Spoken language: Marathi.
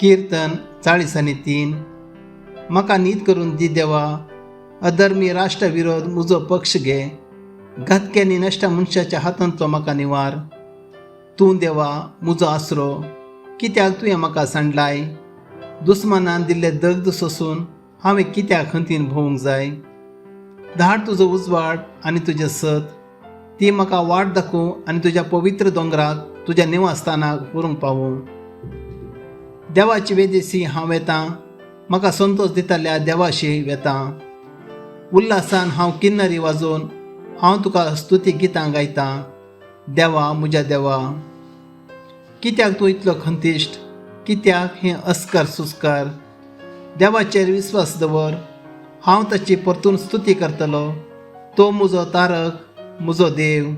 कीर्तन 40:3. म्हाका न्हीद करून दी देवा, अधर्मी राष्ट्र विरोध म्हजो पक्ष घे, घातक्यांनी नश्ट मनशाच्या हातांतलो म्हाका निवार. तूं देवा म्हजो आसरो, कित्याक तुवें म्हाका सांडलाय? दुस्मानान दिल्ले दगद सोसून हांवें कित्याक खंतीन भोवूंक जाय? धाड तुजो उजवाड आनी तुजें सत, ती म्हाका वाट दाखोव आनी तुज्या पवित्र दोंगराक, तुज्या निवासस्थानाक व्हरूंक पावूं. देवाची वेदेसी हांव वेतां, म्हाका संतोश दिताल्या देवाशी वेतां. उल्हासान हांव किन्नरी वाजोवन हांव तुका स्तुती गितां गायतां. देवा म्हज्या देवा, कित्याक तूं इतलो खंतिश्ट? कित्याक हें अस्कर सुस्कार? देवाचेर विस्वास दवर, हांव ताची परतून स्तुती करतलो. तो म्हजो तारक, म्हजो देव.